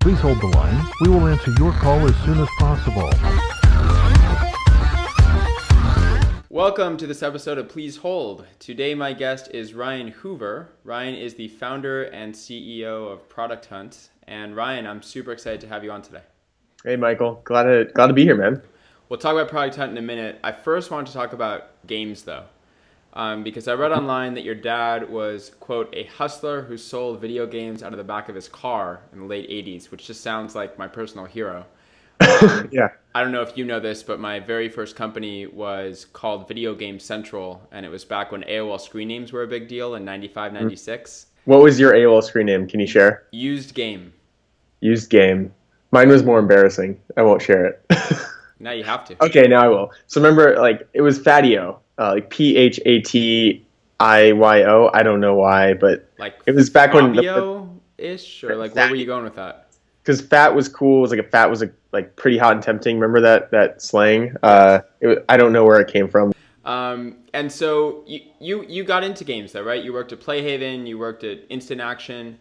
Please hold the line. We will answer your call as soon as possible. Welcome to this episode of Please Hold. Today my guest is Ryan Hoover. Ryan is the founder and CEO of Product Hunt. And Ryan, I'm super excited to have you on today. Hey Michael, glad to be here, man. We'll talk about Product Hunt in a minute. I first want to talk about games though. Because I read online that your dad was, quote, a hustler who sold video games out of the back of his car in the late 80s, which just sounds like my personal hero. Yeah. I don't know if you know this, but my very first company was called Video Game Central, and it was back when AOL screen names were a big deal in 95, 96. What was your AOL screen name? Can you share? Used Game. Used Game. Mine was more embarrassing. I won't share it. Now you have to. Okay, now I will. So remember, it was Fatio. Like Phatio. I don't know why, but it was back when Fabio-ish, or where were you going with that? Because fat was cool. It was fat was pretty hot and tempting. Remember that slang? I don't know where it came from. And so you got into games though, right? You worked at Playhaven, you worked at Instant Action,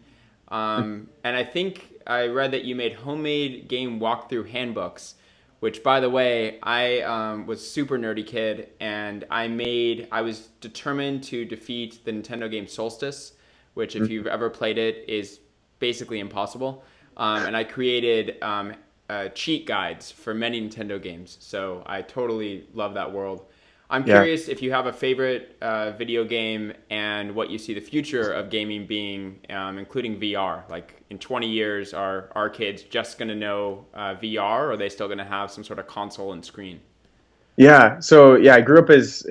and I think I read that you made homemade game walkthrough handbooks. Which, by the way, I was a super nerdy kid, and I was determined to defeat the Nintendo game Solstice, which, if you've ever played it, is basically impossible. And I created cheat guides for many Nintendo games, so I totally love that world. I'm curious if you have a favorite video game and what you see the future of gaming being, including VR. Like in 20 years, are our kids just going to know VR, or are they still going to have some sort of console and screen? Yeah. So I grew up as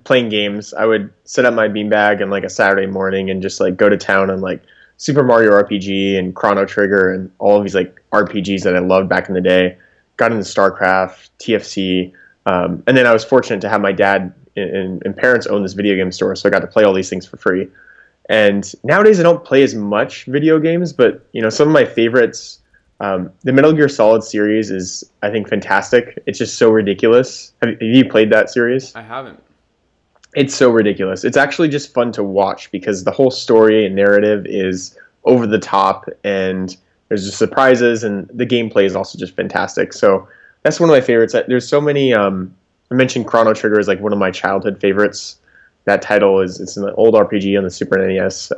playing games. I would set up my beanbag on a Saturday morning and just go to town on Super Mario RPG and Chrono Trigger and all of these RPGs that I loved back in the day. Got into StarCraft, TFC. And then I was fortunate to have my dad and parents own this video game store, so I got to play all these things for free. And nowadays I don't play as much video games, but some of my favorites, the Metal Gear Solid series is, I think, fantastic. It's just so ridiculous. Have you played that series? I haven't. It's so ridiculous. It's actually just fun to watch because the whole story and narrative is over the top, and there's just surprises, and the gameplay is also just fantastic. So that's one of my favorites. There's so many. I mentioned Chrono Trigger is one of my childhood favorites. That title it's an old RPG on the Super NES.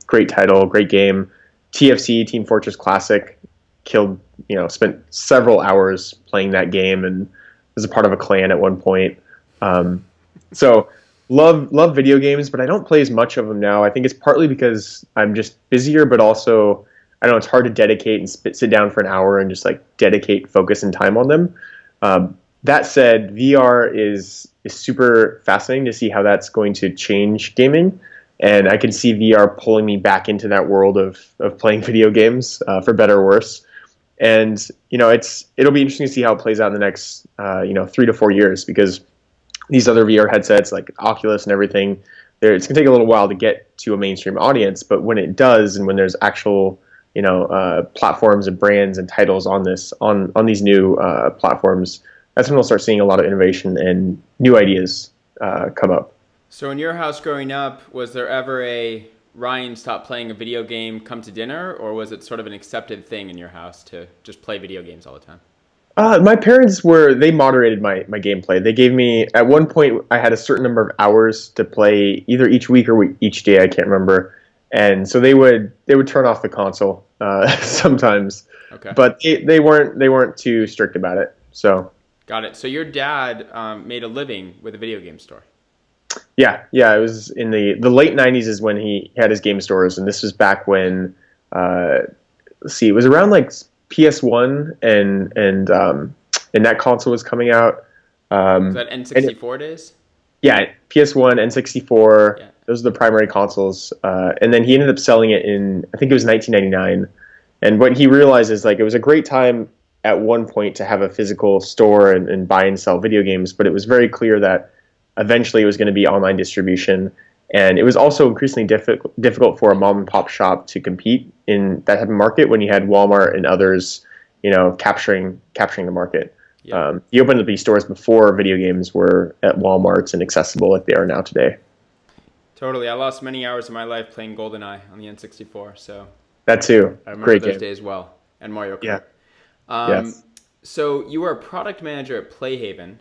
Great title, great game. TFC, Team Fortress Classic, spent several hours playing that game and was a part of a clan at one point. So love video games, but I don't play as much of them now. I think it's partly because I'm just busier, but also I don't know, it's hard to dedicate and sit down for an hour and just dedicate focus and time on them. That said, VR is super fascinating to see how that's going to change gaming. And I can see VR pulling me back into that world of playing video games, for better or worse. And, it'll be interesting to see how it plays out in the next, 3 to 4 years, because these other VR headsets like Oculus and everything, it's going to take a little while to get to a mainstream audience. But when it does, and when there's actual platforms and brands and titles on these new platforms, that's when we'll start seeing a lot of innovation and new ideas come up. So in your house growing up, was there ever a Ryan stop playing a video game, come to dinner, or was it sort of an accepted thing in your house to just play video games all the time? My parents they moderated my gameplay. They gave me, at one point, I had a certain number of hours to play either each week or each day, I can't remember. And so they would turn off the console sometimes, okay. But they weren't too strict about it. So got it. So your dad made a living with a video game store. Yeah. It was in the late '90s is when he had his game stores, and this was back when it was around PS1 and that console was coming out. Was that N64 days? Yeah, PS1, N64. Yeah. Those are the primary consoles. And then he ended up selling it in, I think it was 1999. And what he realized is it was a great time at one point to have a physical store and buy and sell video games, but it was very clear that eventually it was going to be online distribution. And it was also increasingly difficult for a mom and pop shop to compete in that type of market when you had Walmart and others, capturing the market. Yeah. He opened up these stores before video games were at Walmarts and accessible like they are now today. Totally. I lost many hours of my life playing GoldenEye on the N64, so that too. I remember Great those game. days well. and Mario Yeah. Kart. Yes. So you were a product manager at Playhaven,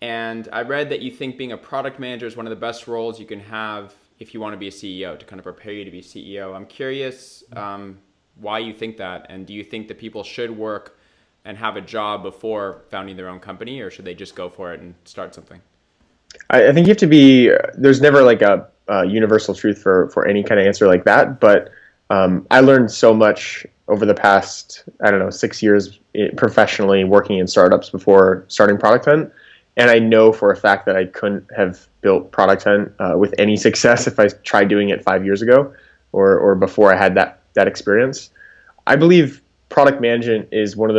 and I read that you think being a product manager is one of the best roles you can have if you want to be a CEO, to kind of prepare you to be CEO. I'm curious why you think that, and do you think that people should work and have a job before founding their own company, or should they just go for it and start something? I think you have to be. There's never like a universal truth for any kind of answer like that. But I learned so much over the past, I don't know, 6 years professionally working in startups before starting Product Hunt. And I know for a fact that I couldn't have built Product Hunt with any success if I tried doing it 5 years ago or before I had that experience. I believe product management is it's one of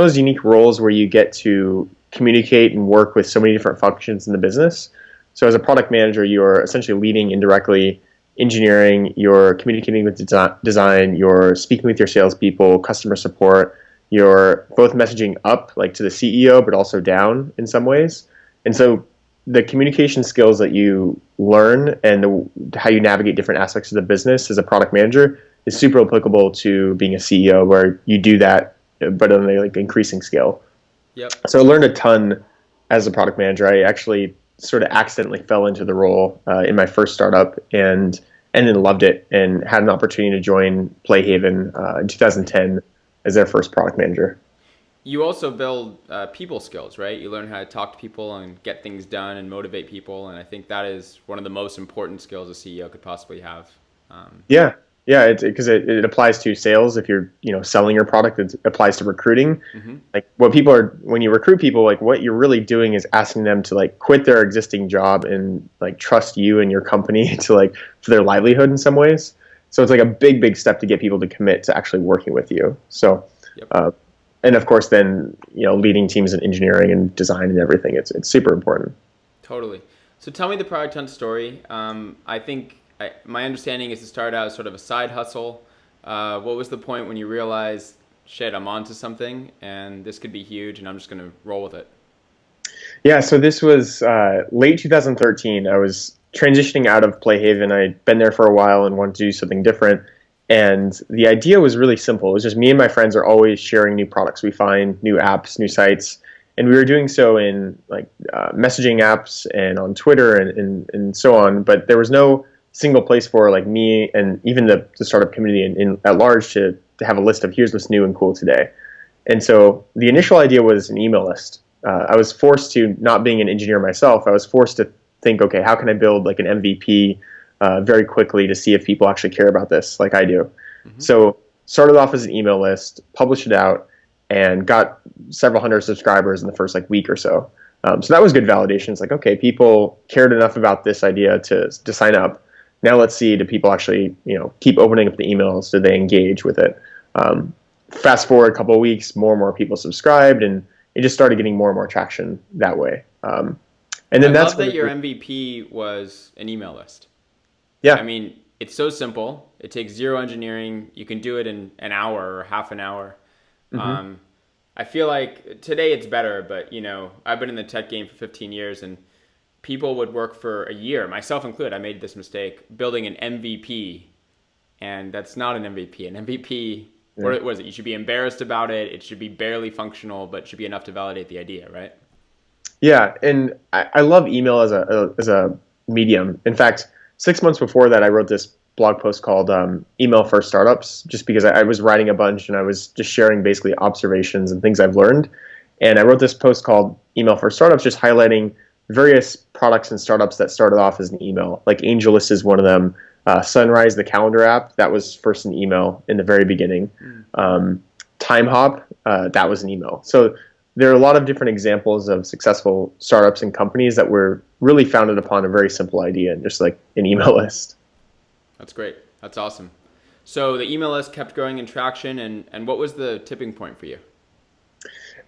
those unique roles where you get to communicate and work with so many different functions in the business. So as a product manager, you're essentially leading indirectly engineering, you're communicating with design, you're speaking with your salespeople, customer support, you're both messaging up like to the CEO, but also down in some ways. And so the communication skills that you learn and how you navigate different aspects of the business as a product manager is super applicable to being a CEO, where you do that, but on a like increasing scale. Yep. So I learned a ton as a product manager. I actually sort of accidentally fell into the role in my first startup and then loved it and had an opportunity to join Playhaven in 2010 as their first product manager. You also build people skills, right? You learn how to talk to people and get things done and motivate people. And I think that is one of the most important skills a CEO could possibly have. Yeah. Yeah, because it applies to sales. If you're selling your product, it applies to recruiting. Mm-hmm. Like when you recruit people, like what you're really doing is asking them to like quit their existing job and like trust you and your company to like for their livelihood in some ways. So it's like a big step to get people to commit to actually working with you. So, Yep. and of course, then leading teams in engineering and design and everything. It's super important. Totally. So tell me the Product Hunt story. I think my understanding is it started out as sort of a side hustle. What was the point when you realized, shit, I'm onto something and this could be huge and I'm just going to roll with it? Yeah, so this was late 2013. I was transitioning out of Playhaven. I'd been there for a while and wanted to do something different. And the idea was really simple. It was just me and my friends are always sharing new products. We find new apps, new sites. And we were doing so in like messaging apps and on Twitter and so on. But there was no single place for like me and even the startup community at large to have a list of here's what's new and cool today. And so the initial idea was an email list. I was forced to, not being an engineer myself, I was forced to think, okay, how can I build like an MVP very quickly to see if people actually care about this like I do. Mm-hmm. So started off as an email list, published it out, and got several hundred subscribers in the first like week or so. So that was good validation. It's like, okay, people cared enough about this idea to sign up. Now let's see, do people actually, keep opening up the emails? Do they engage with it? Fast forward a couple of weeks, more and more people subscribed, and it just started getting more and more traction that way. And then I love that your MVP was an email list. Yeah. I mean, it's so simple. It takes zero engineering. You can do it in an hour or half an hour. Mm-hmm. I feel like today it's better, but I've been in the tech game for 15 years and people would work for a year, myself included. I made this mistake, building an MVP, and that's not an MVP. An MVP, what is it? You should be embarrassed about it. It should be barely functional, but it should be enough to validate the idea, right? Yeah, and I love email as a medium. In fact, 6 months before that, I wrote this blog post called Email for Startups, just because I was writing a bunch and I was just sharing basically observations and things I've learned. And I wrote this post called Email for Startups, just highlighting various products and startups that started off as an email. Like AngelList is one of them. Sunrise, the calendar app, that was first an email in the very beginning. TimeHop, that was an email. So there are a lot of different examples of successful startups and companies that were really founded upon a very simple idea, just like an email list. That's great. That's awesome. So the email list kept growing in traction, and what was the tipping point for you?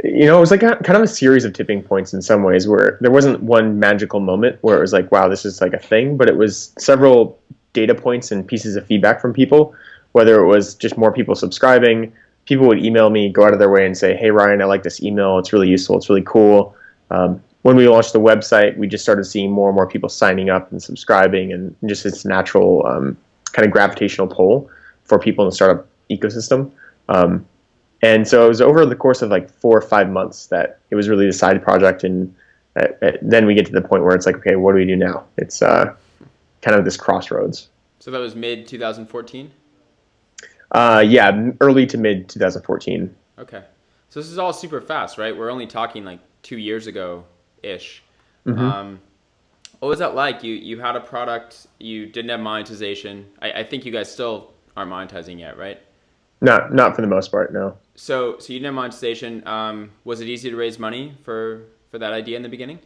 It was like kind of a series of tipping points in some ways, where there wasn't one magical moment where it was like, wow, this is like a thing, but it was several data points and pieces of feedback from people, whether it was just more people subscribing. People would email me, go out of their way and say, hey, Ryan, I like this email. It's really useful. It's really cool. When we launched the website, we just started seeing more and more people signing up and subscribing, and just this natural kind of gravitational pull for people in the startup ecosystem. And so it was over the course of like 4 or 5 months that it was really the side project. And then we get to the point where it's like, okay, what do we do now? It's kind of this crossroads. So that was mid 2014? Yeah, early to mid 2014. Okay. So this is all super fast, right? We're only talking like 2 years ago-ish. Mm-hmm. What was that like? You had a product, you didn't have monetization. I think you guys still aren't monetizing yet, right? Not for the most part, no. So you didn't have monetization. Was it easy to raise money for that idea in the beginning?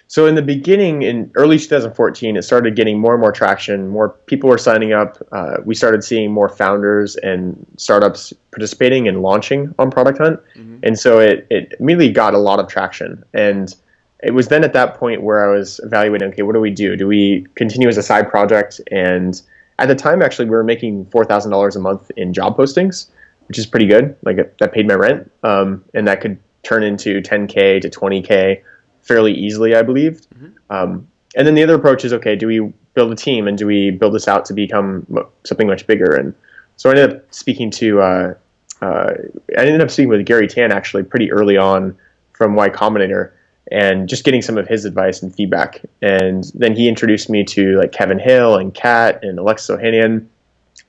So in the beginning, in early 2014, it started getting more and more traction. More people were signing up. We started seeing more founders and startups participating and launching on Product Hunt. Mm-hmm. And so it immediately got a lot of traction. And it was then at that point where I was evaluating, okay, what do we do? Do we continue as a side project? And at the time, actually, we were making $4,000 a month in job postings, which is pretty good. Like that paid my rent. And that could turn into 10K to 20K fairly easily, I believed. Mm-hmm. And then the other approach is, okay, do we build a team and do we build this out to become something much bigger? And so I ended up speaking with Gary Tan actually pretty early on from Y Combinator and just getting some of his advice and feedback. And then he introduced me to like Kevin Hill and Kat and Alexis Ohanian.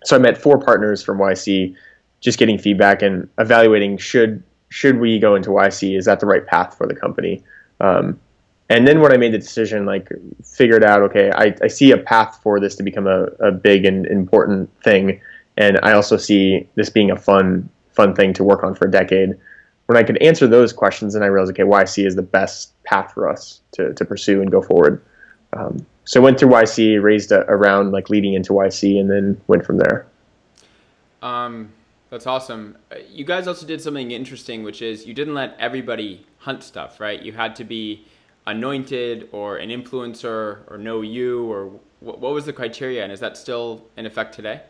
So I met 4 partners from YC, just getting feedback and evaluating should we go into YC? Is that the right path for the company? And then when I made the decision, like figured out, okay, I see a path for this to become a big and important thing. And I also see this being a fun thing to work on for a decade. When I could answer those questions, then I realized, okay, YC is the best path for us to pursue and go forward. So I went through YC, raised a round like leading into YC, and then went from there. That's awesome. You guys also did something interesting, which is you didn't let everybody hunt stuff, right? You had to be anointed or an influencer or know you, or what was the criteria, and is that still in effect today?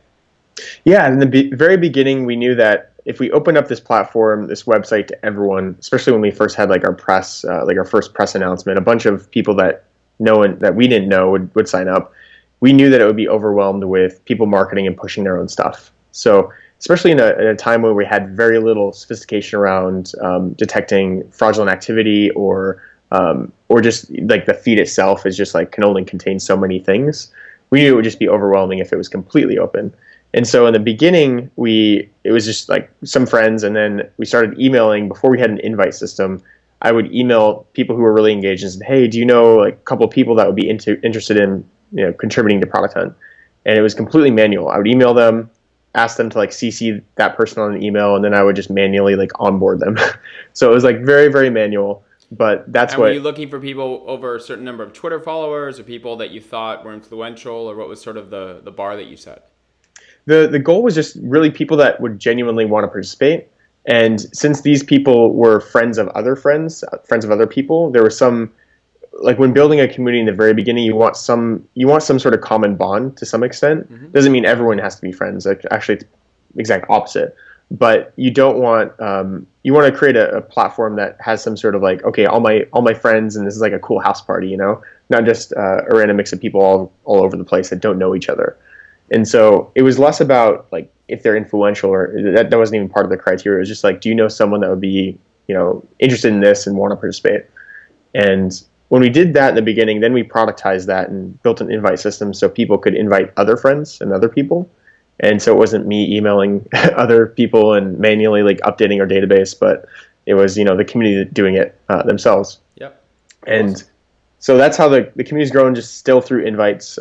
Yeah, in the very beginning, we knew that if we opened up this platform, this website to everyone, especially when we first had like our press, like our first press announcement, a bunch of people that we didn't know would sign up. We knew that it would be overwhelmed with people marketing and pushing their own stuff. So especially in a time where we had very little sophistication around detecting fraudulent activity or just like the feed itself is just like can only contain so many things. We knew it would just be overwhelming if it was completely open. And so in the beginning, it was just like some friends, and then we started emailing before we had an invite system. I would email people who were really engaged and said, hey, do you know like a couple of people that would be interested in contributing to Product Hunt? And it was completely manual. I would email them, ask them to like CC that person on an email, and then I would just manually like onboard them. So it was like very, very manual, but that's were you looking for people over a certain number of Twitter followers or people that you thought were influential, or what was sort of the bar that you set? The goal was just really people that would genuinely want to participate. And since these people were friends of other friends of other people, there was some, like when building a community in the very beginning, you want some sort of common bond to some extent. Mm-hmm. Doesn't mean everyone has to be friends. Actually, it's the exact opposite. But you don't want you want to create a platform that has some sort of like, okay, all my friends, and this is like a cool house party, not just a random mix of people all over the place that don't know each other. And so it was less about like if they're influential, or that wasn't even part of the criteria. It was just like, do you know someone that would be interested in this and want to participate? And when we did that in the beginning, then we productized that and built an invite system so people could invite other friends and other people. And so it wasn't me emailing other people and manually like updating our database, but it was the community doing it themselves. Yep. And awesome. So that's how the community's grown, just still through invites.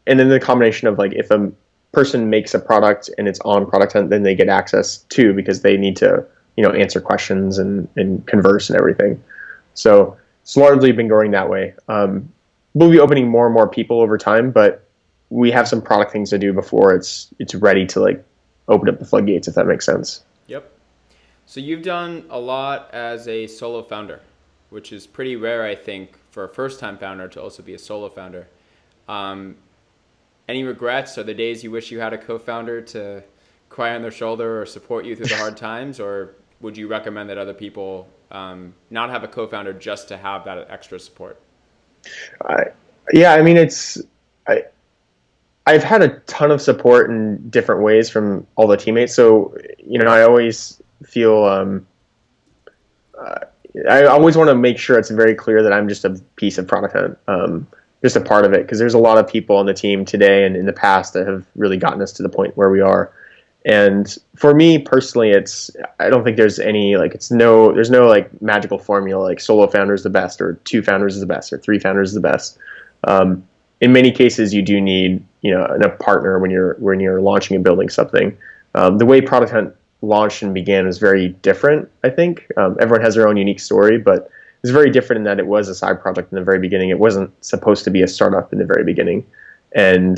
And then the combination of like if a person makes a product and it's on Product Hunt, then they get access too, because they need to answer questions and converse and everything. So it's largely been going that way. We'll be opening more and more people over time, but we have some product things to do before it's ready to like open up the floodgates, if that makes sense. Yep. So you've done a lot as a solo founder, which is pretty rare, I think, for a first-time founder to also be a solo founder. Any regrets? Are there days you wish you had a co-founder to cry on their shoulder or support you through the hard times? Or would you recommend that other people not have a co-founder just to have that extra support? Yeah, I mean, I've had a ton of support in different ways from all the teammates. So, I always feel I always want to make sure it's very clear that I'm just a piece of product hunt, just a part of it, because there's a lot of people on the team today and in the past that have really gotten us to the point where we are. And for me personally, I don't think there's any there's no like magical formula like solo founder is the best or two founders is the best or three founders is the best. In many cases, you do need a partner when you're launching and building something. The way Product Hunt launched and began was very different, I think. Everyone has their own unique story, but it's very different in that it was a side project in the very beginning. It wasn't supposed to be a startup in the very beginning. And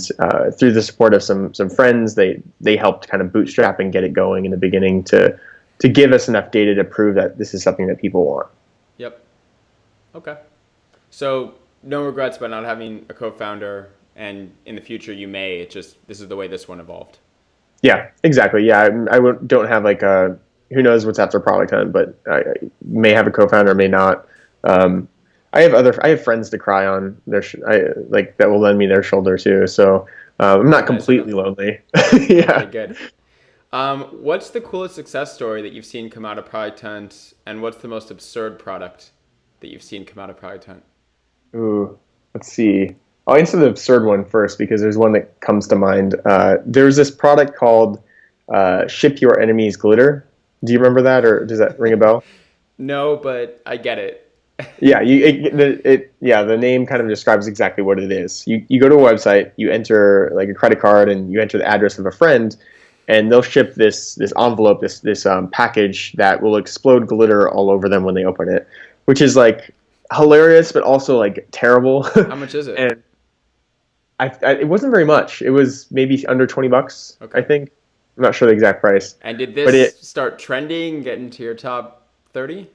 through the support of some friends, they helped kind of bootstrap and get it going in the beginning to give us enough data to prove that this is something that people want. Yep. Okay. So no regrets about not having a co-founder, and in the future you may. It's just this is the way this one evolved. Yeah, exactly. Yeah, I don't have like a who knows what's after Product Hunt, but I may have a co-founder, may not. I have friends to cry on that will lend me their shoulder too. So I'm not completely lonely. Yeah. Okay, good. What's the coolest success story that you've seen come out of Product Hunt, and what's the most absurd product that you've seen come out of Product Hunt? Ooh, let's see. I'll answer the absurd one first because there's one that comes to mind. There's this product called Ship Your Enemies Glitter. Do you remember that, or does that ring a bell? No, but I get it. Yeah, the name kind of describes exactly what it is. You go to a website, you enter like a credit card, and you enter the address of a friend, and they'll ship this envelope, this package that will explode glitter all over them when they open it, which is like hilarious, but also like terrible. How much is it? And it wasn't very much. It was maybe under $20, okay. I think. I'm not sure the exact price. And did this start trending, get into your top 30?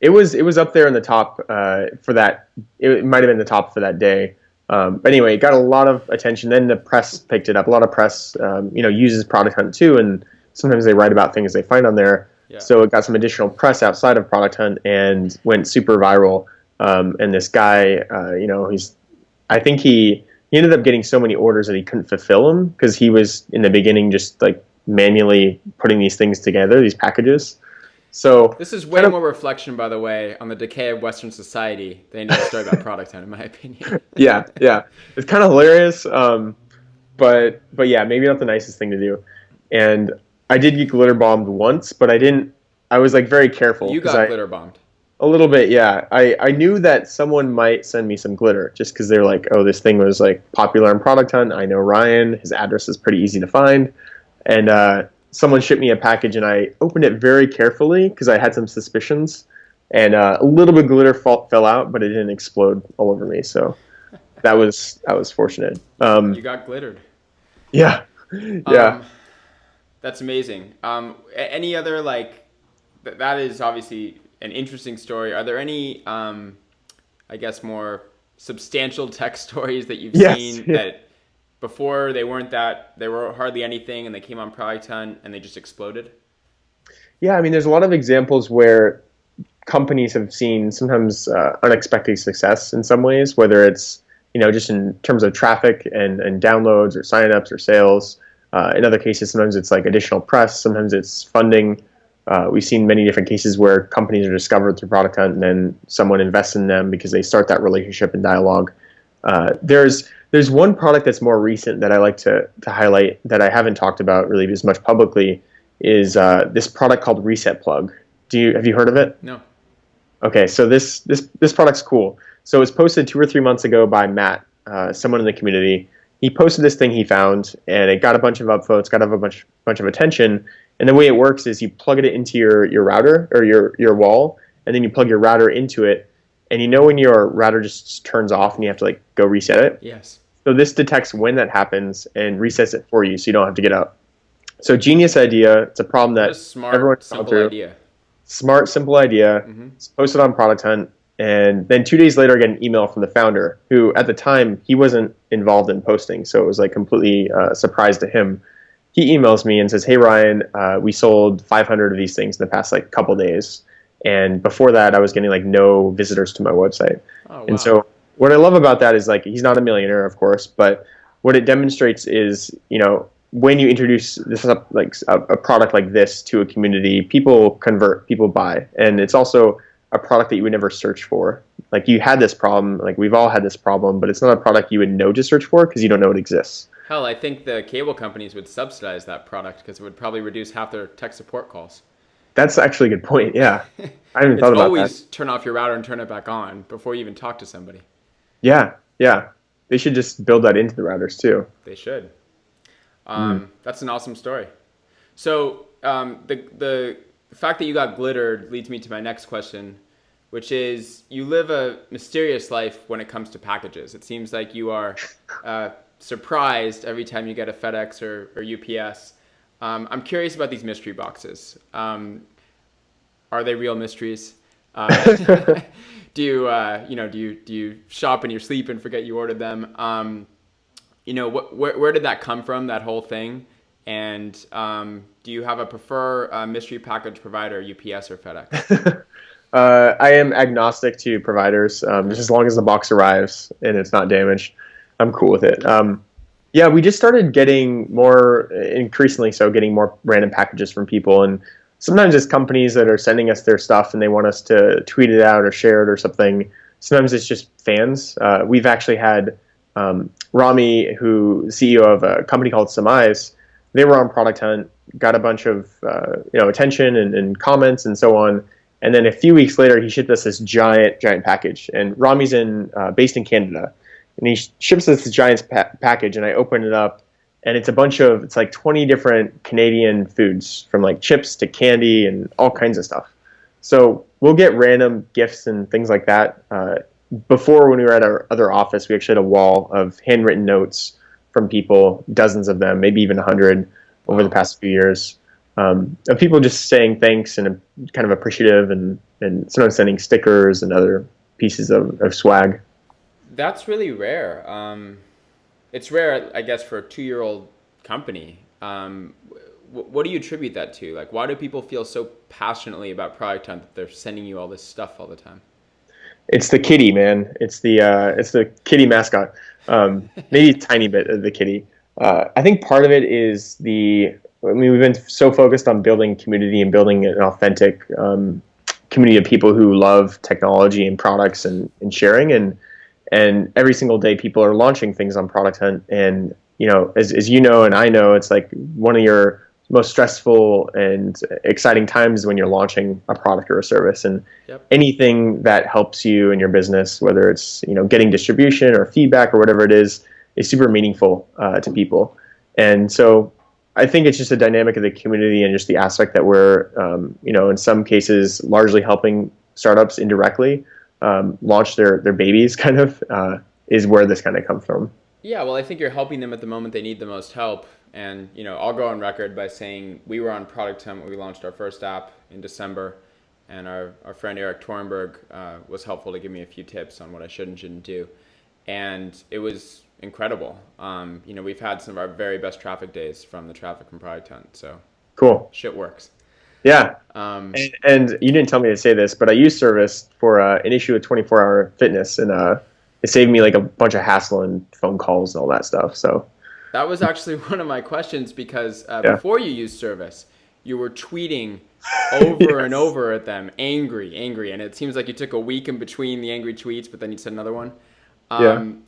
It was up there in the top for that. It might have been the top for that day. But anyway, it got a lot of attention. Then the press picked it up. A lot of press, uses Product Hunt too, and sometimes they write about things they find on there. Yeah. So it got some additional press outside of Product Hunt and went super viral. And this guy, I think he ended up getting so many orders that he couldn't fulfill them because he was in the beginning just like manually putting these things together, these packages. So this is way more reflection, by the way, on the decay of Western society than any story about Product Hunt, in my opinion. Yeah. It's kind of hilarious, but yeah, maybe not the nicest thing to do. And I did get glitter bombed once, but I was like very careful. You got glitter bombed. A little bit, yeah. I knew that someone might send me some glitter just because they're like, oh, this thing was like popular on Product Hunt. I know Ryan. His address is pretty easy to find. And someone shipped me a package, and I opened it very carefully because I had some suspicions. And a little bit of glitter fell out, but it didn't explode all over me. So that was fortunate. You got glittered. Yeah. That's amazing. Any other that is obviously an interesting story. Are there any, I guess, more substantial tech stories that you've seen that before they were hardly anything and they came on Product Hunt and they just exploded? Yeah, I mean, there's a lot of examples where companies have seen sometimes unexpected success in some ways, whether it's, just in terms of traffic and downloads or signups or sales. In other cases, sometimes it's like additional press, sometimes it's funding. We've seen many different cases where companies are discovered through Product Hunt and then someone invests in them because they start that relationship and dialogue. There's one product that's more recent that I like to highlight that I haven't talked about really as much publicly is this product called Reset Plug. Have you heard of it? No. Okay, so this product's cool. So it was posted 2 or 3 months ago by Matt, someone in the community. He posted this thing he found, and it got a bunch of upvotes, got a bunch of attention. And the way it works is you plug it into your router or your wall, and then you plug your router into it. And when your router just turns off and you have to go reset it? Yes. So this detects when that happens and resets it for you so you don't have to get up. So genius idea. It's a problem that everyone's simple idea. Smart, simple idea. Mm-hmm. It's posted on Product Hunt. And then 2 days later, I get an email from the founder who, at the time, he wasn't involved in posting. So it was completely a surprise to him. He emails me and says, hey, Ryan, we sold 500 of these things in the past couple days. And before that, I was getting no visitors to my website. Oh, wow. And so what I love about that is he's not a millionaire, of course, but what it demonstrates is, when you introduce this like a product like this to a community, people convert, people buy, and it's also a product that you would never search for. Like you had this problem, like we've all had this problem, but it's not a product you would know to search for because you don't know it exists. Hell, I think the cable companies would subsidize that product because it would probably reduce half their tech support calls. That's actually a good point. Yeah, I haven't thought about that. Always turn off your router and turn it back on before you even talk to somebody. Yeah, yeah. They should just build that into the routers too. They should. That's an awesome story. So the fact that you got glittered leads me to my next question, which is you live a mysterious life when it comes to packages. It seems like you are surprised every time you get a FedEx or UPS. I'm curious about these mystery boxes. Are they real mysteries? Do you shop in your sleep and forget you ordered them? Where did that come from, that whole thing? And do you have a mystery package provider, UPS or FedEx? I am agnostic to providers. Just as long as the box arrives and it's not damaged, I'm cool with it. Yeah, we just started getting increasingly getting more random packages from people. And sometimes it's companies that are sending us their stuff and they want us to tweet it out or share it or something. Sometimes it's just fans. We've actually had Rami, CEO of a company called Surmise. They were on Product Hunt, got a bunch of attention and comments and so on. And then a few weeks later, he shipped us this giant package. And Rami's based in Canada. And he ships us this giant package, and I open it up, and it's like 20 different Canadian foods, from like chips to candy and all kinds of stuff. So we'll get random gifts and things like that. Before, when we were at our other office, we actually had a wall of handwritten notes from people, dozens of them, maybe even 100 over the past few years, of people just saying thanks and kind of appreciative, and sometimes sending stickers and other pieces of swag. That's really rare. It's rare, I guess, for a 2-year-old company. What do you attribute that to? Like, why do people feel so passionately about Product Hunt that they're sending you all this stuff all the time? It's the kitty, man. It's the kitty mascot. Maybe a tiny bit of the kitty. I think part of it is we've been so focused on building community and building an authentic community of people who love technology and products and sharing. And every single day people are launching things on Product Hunt. And, as you know, and I know, it's like one of your most stressful and exciting times when you're launching a product or a service. And anything that helps you in your business, whether it's, getting distribution or feedback or whatever it is super meaningful to people. And so I think it's just a dynamic of the community and just the aspect that we're, in some cases, largely helping startups indirectly launch their babies, kind of, is where this kind of comes from. Yeah, well, I think you're helping them at the moment they need the most help. And, I'll go on record by saying we were on Product Hunt when we launched our first app in December. And our friend Eric Torenberg was helpful to give me a few tips on what I should and shouldn't do. And it was incredible. We've had some of our very best traffic days from the traffic from Product Hunt. So cool. Shit works. Yeah. And you didn't tell me to say this, but I used Service for an issue of 24-hour fitness, and it saved me like a bunch of hassle and phone calls and all that stuff. So that was actually one of my questions, because before you used Service, you were tweeting over and over at them, angry. And it seems like you took a week in between the angry tweets, but then you said another one.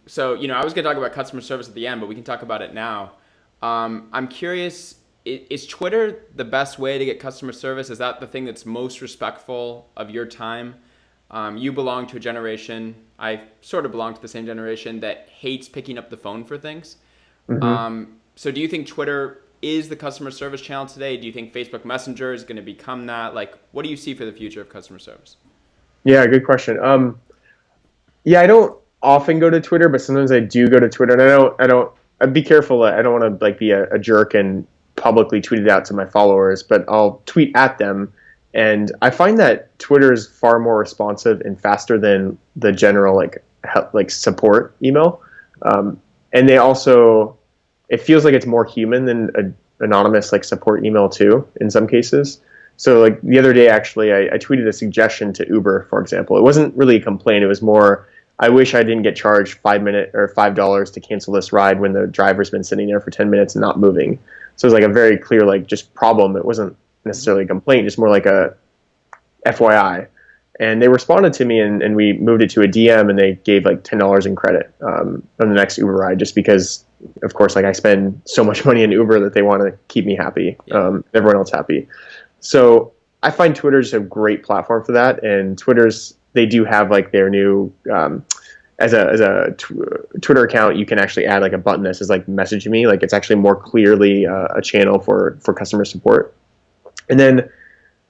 So, I was going to talk about customer service at the end, but we can talk about it now. I'm curious, is Twitter the best way to get customer service? Is that the thing that's most respectful of your time? You belong to a generation, I sort of belong to the same generation, that hates picking up the phone for things. Mm-hmm. So do you think Twitter is the customer service channel today? Do you think Facebook Messenger is going to become that? Like, what do you see for the future of customer service? Yeah, good question. I don't often go to Twitter, but sometimes I do go to Twitter, and I'd be careful. I don't want to like be a jerk and publicly tweet it out to my followers, but I'll tweet at them. And I find that Twitter is far more responsive and faster than the general like support email. And they also, it feels like it's more human than an anonymous like support email too, in some cases. So like the other day, actually, I tweeted a suggestion to Uber, for example. It wasn't really a complaint. It was more, I wish I didn't get charged $5 to cancel this ride when the driver's been sitting there for 10 minutes and not moving. So it was like a very clear, like, just problem. It wasn't necessarily a complaint, just more like a FYI. And they responded to me, and we moved it to a DM, and they gave like $10 in credit on the next Uber ride, just because, of course, like I spend so much money in Uber that they want to keep me happy, everyone else happy. So I find Twitter's a great platform for that, and they do have like their new as a Twitter account, you can actually add like a button that says like message me, like it's actually more clearly a channel for customer support. And then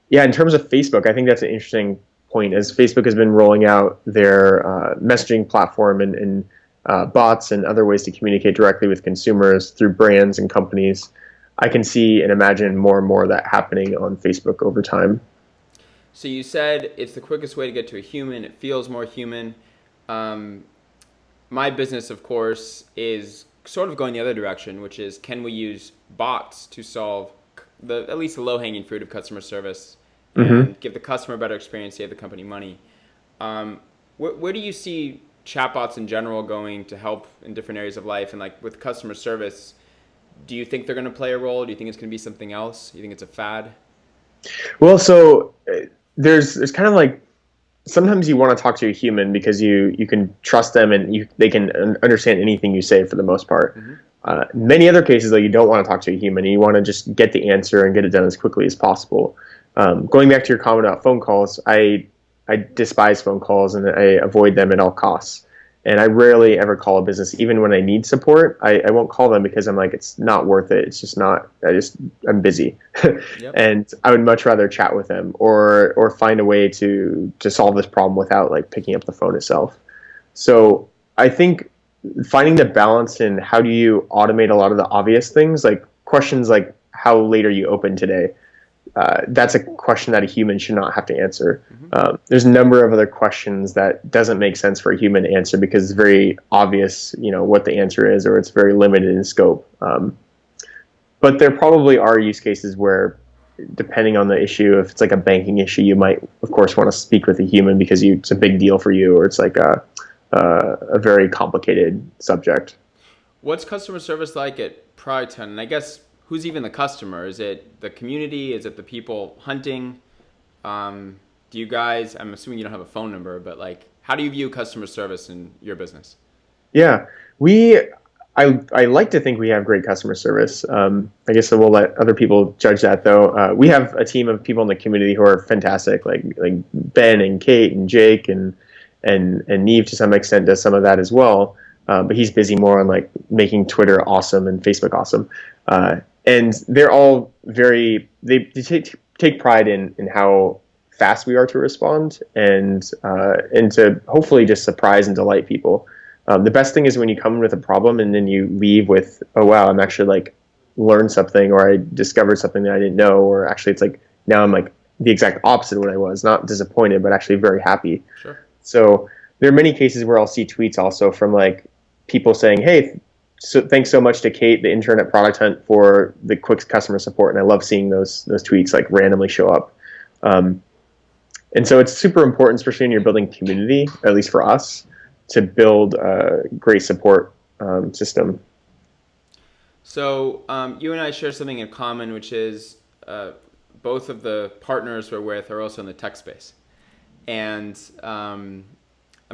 in terms of Facebook, I think that's an interesting point, as Facebook has been rolling out their messaging platform and bots and other ways to communicate directly with consumers through brands and companies. I can see and imagine more and more of that happening on Facebook over time. So you said it's the quickest way to get to a human. It feels more human. My business, of course, is sort of going the other direction, which is, can we use bots to solve at least the low-hanging fruit of customer service and give the customer a better experience, save the company money? Where do you see chatbots in general going to help in different areas of life? And like with customer service, do you think they're going to play a role? Do you think it's going to be something else? Do you think it's a fad? Well, so there's kind of like, sometimes you want to talk to a human because you can trust them and they can understand anything you say for the most part. Many other cases, though, you don't want to talk to a human, and you want to just get the answer and get it done as quickly as possible. Going back to your comment about phone calls, I despise phone calls and I avoid them at all costs. And I rarely ever call a business, even when I need support. I won't call them because I'm like, it's not worth it. It's just not. I'm busy, and I would much rather chat with them or find a way to solve this problem without like picking up the phone itself. So I think finding the balance in how do you automate a lot of the obvious things, like questions like how late are you open today? That's a question that a human should not have to answer. There's a number of other questions that doesn't make sense for a human to answer because it's very obvious, what the answer is, or it's very limited in scope. But there probably are use cases where, depending on the issue, if it's like a banking issue, you might, of course, want to speak with a human because it's a big deal for you, or it's like a very complicated subject. What's customer service like at Priorton? And I guess, who's even the customer? Is it the community? Is it the people hunting? Do you guys, I'm assuming you don't have a phone number, but like, how do you view customer service in your business? Yeah, I like to think we have great customer service. I guess we'll let other people judge that, though. We have a team of people in the community who are fantastic, like Ben and Kate and Jake and Neve to some extent does some of that as well. But he's busy more on like making Twitter awesome and Facebook awesome. And they're all they take pride in how fast we are to respond and to hopefully just surprise and delight people. The best thing is when you come in with a problem and then you leave with, oh wow, I'm actually like learned something, or I discovered something that I didn't know, or actually it's like now I'm like the exact opposite of what I was, not disappointed, but actually very happy. Sure. So there are many cases where I'll see tweets also from like people saying, hey, so thanks so much to Kate, the intern at Product Hunt, for the quick customer support. And I love seeing those tweets like randomly show up. And so it's super important, especially when you're building community, at least for us, to build a great support system. So you and I share something in common, which is both of the partners we're with are also in the tech space. And I'm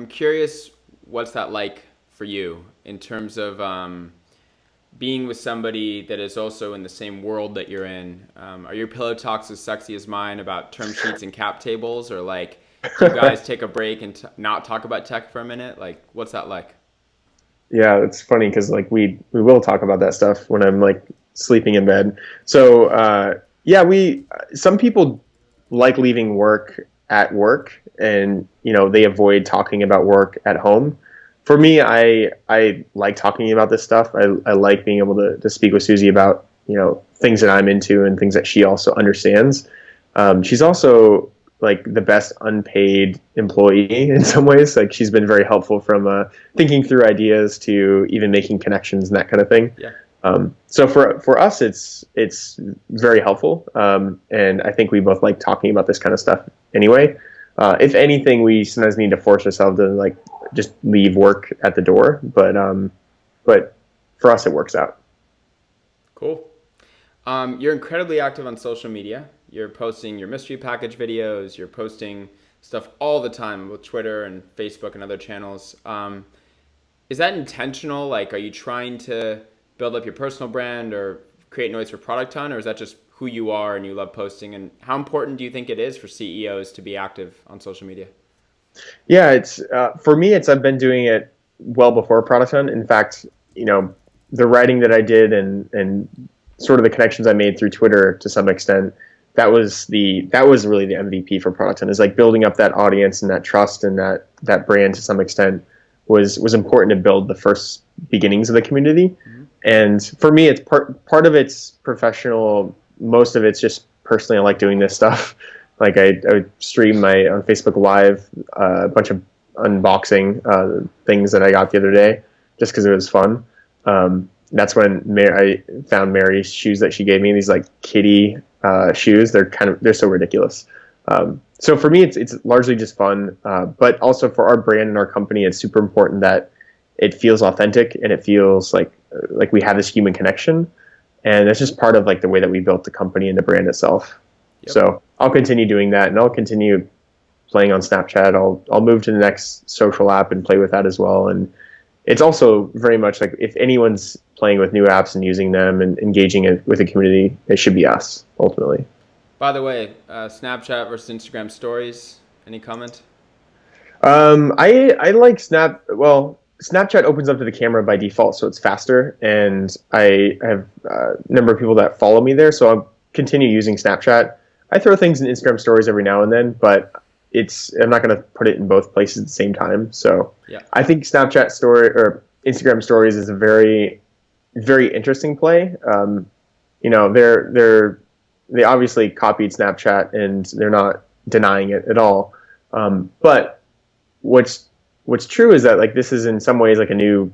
curious, what's that like for you in terms of being with somebody that is also in the same world that you're in? Are your pillow talks as sexy as mine about term sheets and cap tables, or like, do you guys take a break and not talk about tech for a minute? Like, what's that like? Yeah, it's funny because like we will talk about that stuff when I'm like sleeping in bed. So some people like leaving work at work, and they avoid talking about work at home. For me, I like talking about this stuff. I like being able to speak with Susie about things that I'm into and things that she also understands. She's also like the best unpaid employee in some ways. Like she's been very helpful from thinking through ideas to even making connections and that kind of thing. Yeah. So for us, it's very helpful, and I think we both like talking about this kind of stuff anyway. If anything, we sometimes need to force ourselves to like just leave work at the door. But for us, it works out. Cool. You're incredibly active on social media. You're posting your mystery package videos. You're posting stuff all the time with Twitter and Facebook and other channels. Is that intentional? Like, are you trying to build up your personal brand or create noise for Product Hunt, or is that just who you are and you love posting? And how important do you think it is for CEOs to be active on social media? Yeah, it's for me. I've been doing it well before Product Hunt. In fact, the writing that I did and sort of the connections I made through Twitter to some extent, that was really the MVP for Product Hunt, is like building up that audience and that trust and that brand to some extent was important to build the first beginnings of the community. Mm-hmm. And for me, it's part of it's professional. Most of it's just personally, I like doing this stuff. Like I would stream on Facebook Live a bunch of unboxing things that I got the other day, just because it was fun. That's when I found Mary's shoes that she gave me. These like kitty shoes. They're so ridiculous. So for me, it's largely just fun. But also for our brand and our company, it's super important that it feels authentic and it feels like we have this human connection. And that's just part of like the way that we built the company and the brand itself. Yep. So I'll continue doing that, and I'll continue playing on Snapchat. I'll move to the next social app and play with that as well. And it's also very much like if anyone's playing with new apps and using them and engaging it with the community, it should be us ultimately. By the way, Snapchat versus Instagram stories. Any comment? I like Snapchat opens up to the camera by default, so it's faster, and I have a number of people that follow me there, so I'll continue using Snapchat. I throw things in Instagram stories every now and then, but I'm not going to put it in both places at the same time. So yeah. I think Snapchat story or Instagram stories is a very, very interesting play. They obviously copied Snapchat and they're not denying it at all. But what's true is that like this is in some ways like a new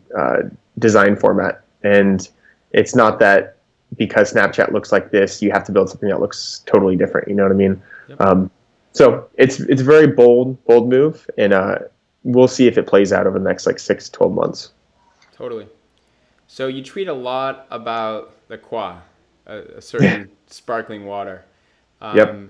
design format, and it's not that because Snapchat looks like this, you have to build something that looks totally different. You know what I mean? Yep. So it's a very bold move, and we'll see if it plays out over the next like 6 to 12 months. Totally. So you tweet a lot about LaCroix, a certain sparkling water. Yep.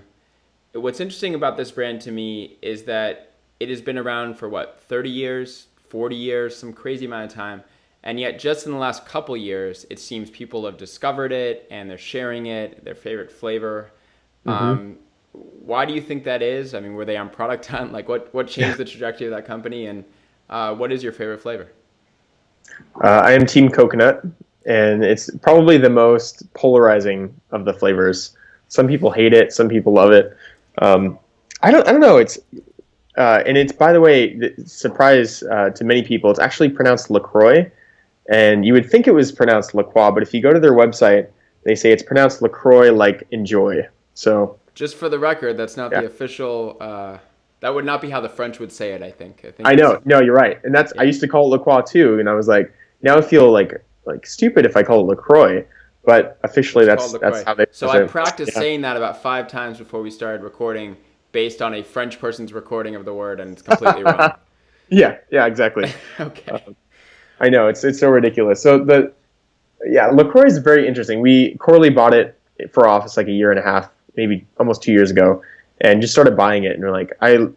What's interesting about this brand to me is that it has been around for 30 years, 40 years, some crazy amount of time. And yet just in the last couple years, it seems people have discovered it and they're sharing it, their favorite flavor. Mm-hmm. Why do you think that is? I mean, were they on Product Hunt? Like what changed the trajectory of that company? And what is your favorite flavor? I am Team Coconut, and it's probably the most polarizing of the flavors. Some people hate it, some people love it. I don't know. It's and it's, by the way, surprise to many people, it's actually pronounced LaCroix, and you would think it was pronounced LaCroix, but if you go to their website, they say it's pronounced LaCroix like enjoy. So just for the record, that's not the official. That would not be how the French would say it. I think I know. No, you're right, and that's I used to call it LaCroix too, and I was like, now I feel like stupid if I call it LaCroix, but officially that's how they. So I practiced saying that about 5 times before we started recording, based on a French person's recording of the word, and it's completely wrong. Yeah, exactly. Okay. I know it's so ridiculous. So LaCroix is very interesting. Corley bought it for office like a year and a half, maybe almost 2 years ago, and just started buying it. And we're like, I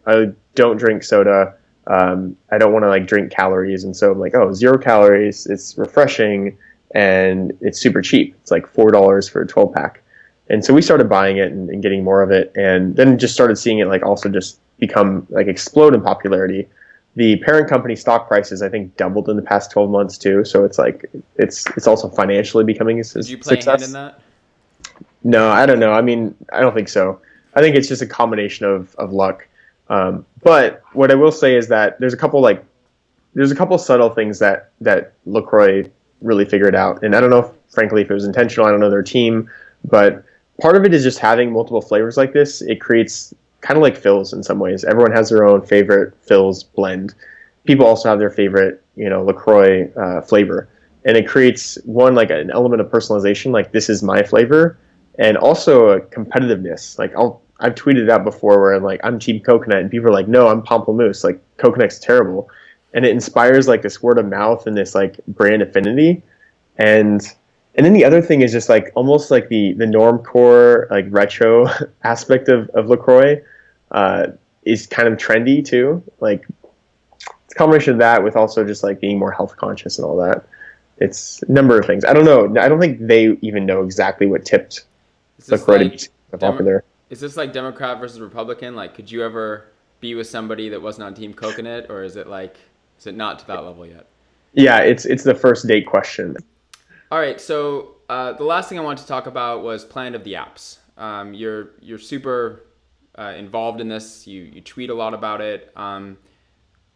don't drink soda. I don't want to like drink calories, and so I'm like, 0 calories. It's refreshing and it's super cheap. It's like $4 for a 12 pack. And so we started buying it and getting more of it, and then just started seeing it like also just become like explode in popularity. The parent company stock prices, I think, doubled in the past 12 months too. So it's like it's also financially becoming a success. Did you play a hand in that? No, I don't know. I mean, I don't think so. I think it's just a combination of luck. But what I will say is that there's a couple subtle things that LaCroix really figured out, and I don't know, frankly, if it was intentional. I don't know their team, but part of it is just having multiple flavors like this. It creates kind of like Philz in some ways. Everyone has their own favorite Philz blend. People also have their favorite, LaCroix flavor, and it creates like an element of personalization. Like, this is my flavor, and also a competitiveness. Like I've tweeted out before where I'm Team Coconut, and people are like, no, I'm Pamplemousse. Like, coconut's terrible. and it inspires like this word of mouth and this like brand affinity. And then the other thing is just like almost like the normcore like retro aspect of LaCroix is kind of trendy too. Like it's a combination of that with also just like being more health conscious and all that. It's a number of things. I don't know. I don't think they even know exactly what tipped LaCroix to be so popular. Is this like Democrat versus Republican? Like, could you ever be with somebody that wasn't on Team Coconut, or is it not to that level yet? Yeah, it's the first date question. All right, so the last thing I wanted to talk about was Planet of the Apps. You're super involved in this. You tweet a lot about it.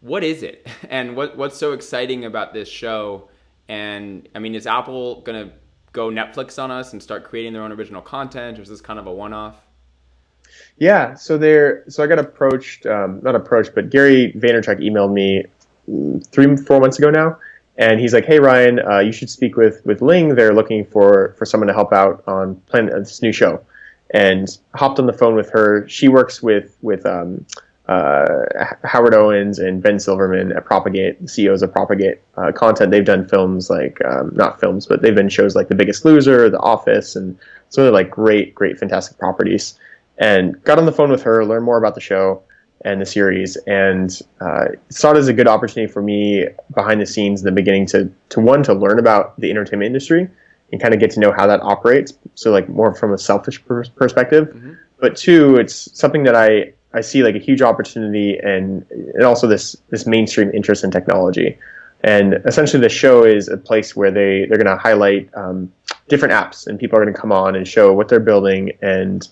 What is it, and what's so exciting about this show? And I mean, is Apple gonna go Netflix on us and start creating their own original content, or is this kind of a one-off? Yeah, so I got approached, not approached, but Gary Vaynerchuk emailed me 3-4 months ago now. And he's like, "Hey Ryan, you should speak with Ling. They're looking for someone to help out on planning this new show." And hopped on the phone with her. She works with Howard Owens and Ben Silverman at Propagate, the CEOs of Propagate Content. They've done films like not films, but they've been shows like The Biggest Loser, The Office, and some of like great, fantastic properties. And got on the phone with her, learned more about the show and the series, and saw it as a good opportunity for me behind the scenes in the beginning to learn about the entertainment industry and kind of get to know how that operates. So like more from a selfish perspective, but two, it's something that I see like a huge opportunity and also this mainstream interest in technology. And essentially the show is a place where they're going to highlight different apps, and people are going to come on and show what they're building and,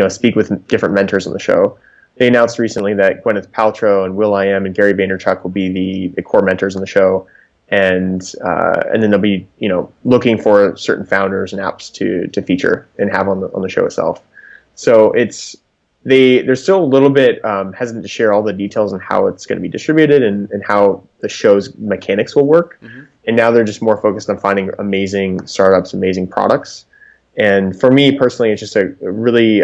speak with different mentors on the show. They announced recently that Gwyneth Paltrow and will.i.am and Gary Vaynerchuk will be the core mentors on the show, and then they'll be looking for certain founders and apps to feature and have on the show itself. So they're still a little bit hesitant to share all the details on how it's going to be distributed and how the show's mechanics will work. And now they're just more focused on finding amazing startups, amazing products. And for me personally, it's just a really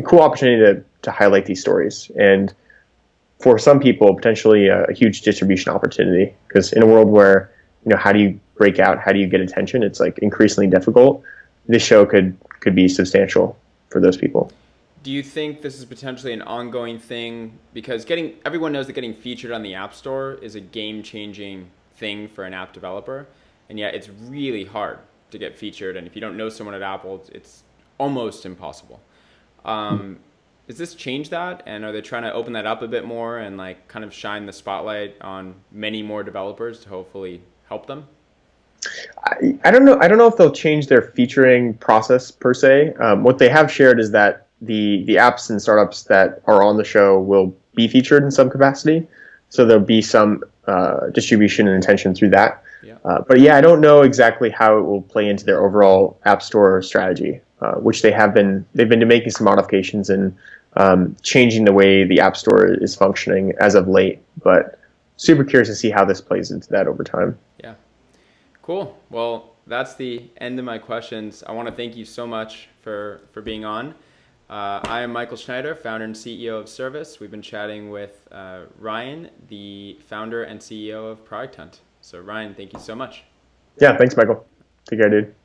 cool opportunity to highlight these stories. And for some people, potentially a huge distribution opportunity, because in a world where, how do you break out? How do you get attention? It's like increasingly difficult. This show could be substantial for those people. Do you think this is potentially an ongoing thing? Because everyone knows that getting featured on the App Store is a game-changing thing for an app developer, and yet it's really hard to get featured. And if you don't know someone at Apple, it's almost impossible. Does this change that? And are they trying to open that up a bit more and like kind of shine the spotlight on many more developers to hopefully help them? I don't know. I don't know if they'll change their featuring process per se. What they have shared is that the apps and startups that are on the show will be featured in some capacity. So there'll be some distribution and attention through that. Yeah. But yeah, I don't know exactly how it will play into their overall App Store strategy, which they've been making some modifications and changing the way the App Store is functioning as of late. But super curious to see how this plays into that over time. Yeah. Cool. Well, that's the end of my questions. I want to thank you so much for being on. I am Michael Schneider, founder and CEO of Service. We've been chatting with Ryan, the founder and CEO of Product Hunt. So Ryan, thank you so much. Yeah, thanks, Michael. Take care, dude.